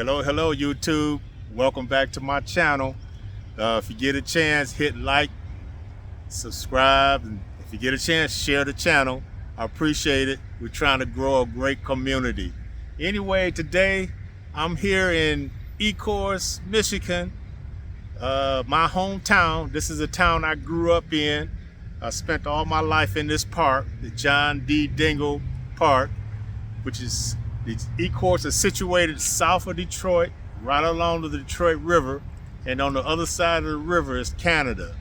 Hello, YouTube. Welcome back to my channel. If you get a chance, hit like, subscribe, and if you get a chance, share the channel. I appreciate it. We're trying to grow a great community. Anyway, today I'm here in Ecorse, Michigan, my hometown. This is a town I grew up in. I spent all my life in this park, the John D. Dingell Park, which is Ecorse is situated south of Detroit, right along the Detroit River, and on the other side of the river is Canada.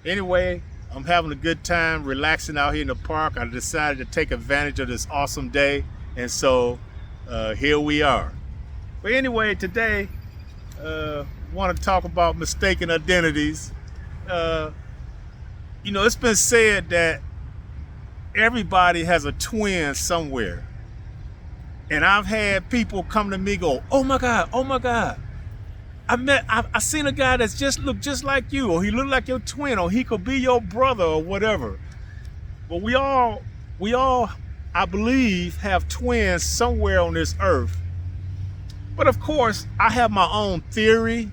Anyway, I'm having a good time relaxing out here in the park. I decided to take advantage of this awesome day, and so here we are. But anyway, today want to talk about mistaken identities. You know, it's been said that everybody has a twin somewhere. And I've had people come to me go, oh my God, I seen a guy that's just looked just like you, or he looked like your twin, or he could be your brother or whatever. But we all, I believe, have twins somewhere on this earth. But of course, I have my own theory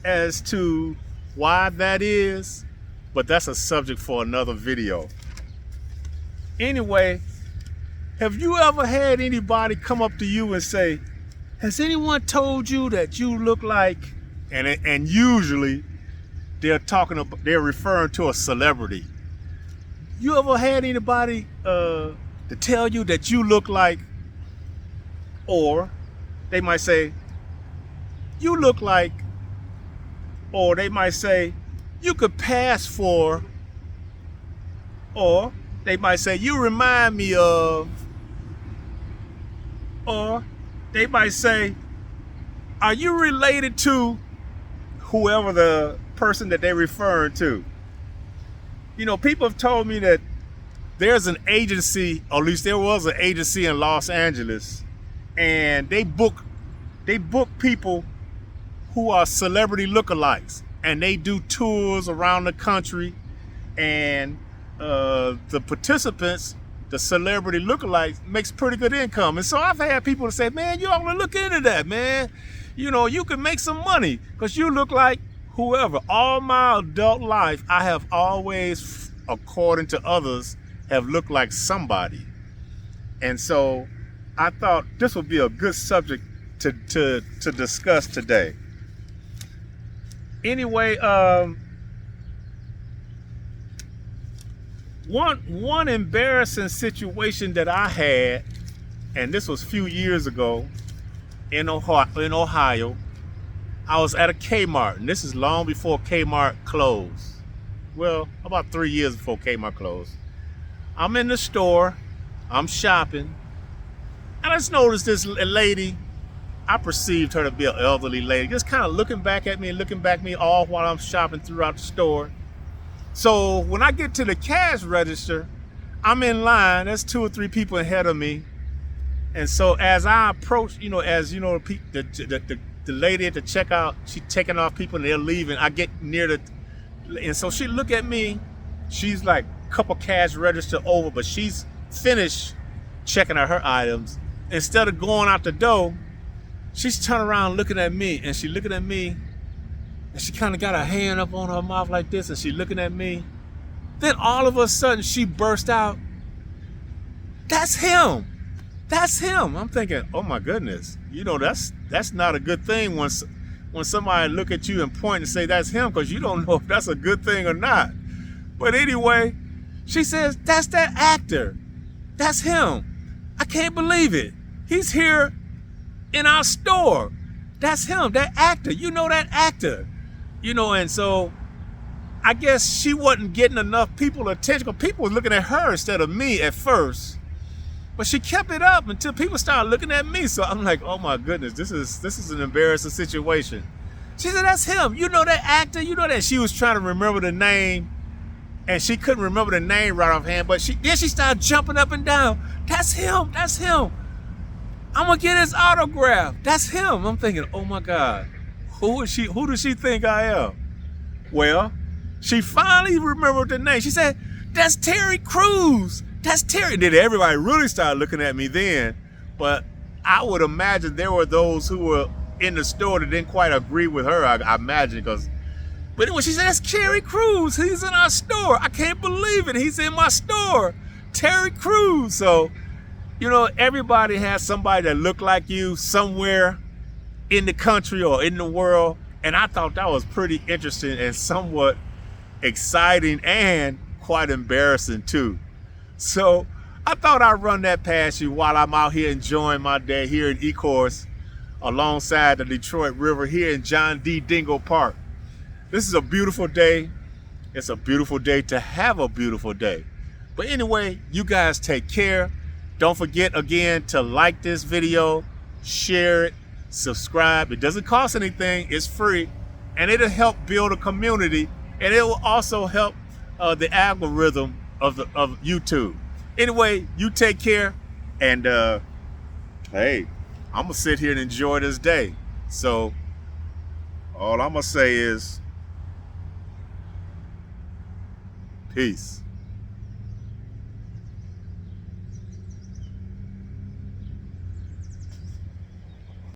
as to why that is, but that's a subject for another video. Anyway, have you ever had anybody come up to you and say, has anyone told you that you look like, and usually they're referring to a celebrity. You ever had anybody to tell you that you look like, or they might say, you look like, or they might say, you could pass for, or they might say, you remind me of, or they might say, are you related to whoever the person that they're referring to? You know, people have told me that there's an agency, or at least there was an agency in Los Angeles, and they book people who are celebrity lookalikes, and they do tours around the country, and the participants, the celebrity lookalikes, makes pretty good income. And so I've had people say, man, you ought to look into that, man. You know, you can make some money because you look like whoever. All my adult life, I have always, according to others, have looked like somebody. And so I thought this would be a good subject to discuss today. Anyway, One embarrassing situation that I had, and this was a few years ago in Ohio, I was at a Kmart, and this is long before Kmart closed. Well, about 3 years before Kmart closed. I'm in the store, I'm shopping, and I just noticed this lady. I perceived her to be an elderly lady, just kind of looking back at me all while I'm shopping throughout the store. So when I get to the cash register, I'm in line. There's 2 or 3 people ahead of me. And so as I approach, the lady at the checkout, she's taking off people and they're leaving. I get near and so she look at me. She's like a couple cash register over, but she's finished checking out her items. Instead of going out the door, she's turning around looking at me, and she looking at me. And she kind of got her hand up on her mouth like this, and she looking at me. Then all of a sudden she burst out, that's him. That's him. I'm thinking, oh my goodness. You know, that's not a good thing when somebody look at you and point and say that's him, because you don't know if that's a good thing or not. But anyway, she says, that's that actor. That's him. I can't believe it. He's here in our store. That's him, that actor. You know that actor. You know, and so I guess she wasn't getting enough people attention, because people were looking at her instead of me at first. But she kept it up until people started looking at me. So I'm like, oh my goodness, this is an embarrassing situation. She said, that's him. You know that actor? You know that? She was trying to remember the name, and she couldn't remember the name right offhand, but then she started jumping up and down. That's him. That's him. I'm gonna get his autograph. That's him. I'm thinking, oh my God. Who is she? Who does she think I am? Well, she finally remembered the name. She said, that's Terry Crews. That's Terry. Then everybody really started looking at me then. But I would imagine there were those who were in the store that didn't quite agree with her, I imagine, but anyway, she said, that's Terry Crews. He's in our store. I can't believe it. He's in my store. Terry Crews. So, everybody has somebody that look like you somewhere in the country or in the world. And I thought that was pretty interesting and somewhat exciting and quite embarrassing too. So I thought I'd run that past you while I'm out here enjoying my day here in Ecorse alongside the Detroit River here in John D. Dingle Park. This is a beautiful day. It's a beautiful day to have a beautiful day. But anyway, you guys take care. Don't forget again to like this video, share it, subscribe. It doesn't cost anything. It's free. And it'll help build a community. And it will also help the algorithm of YouTube. Anyway, you take care. And hey, I'm going to sit here and enjoy this day. So all I'm going to say is peace.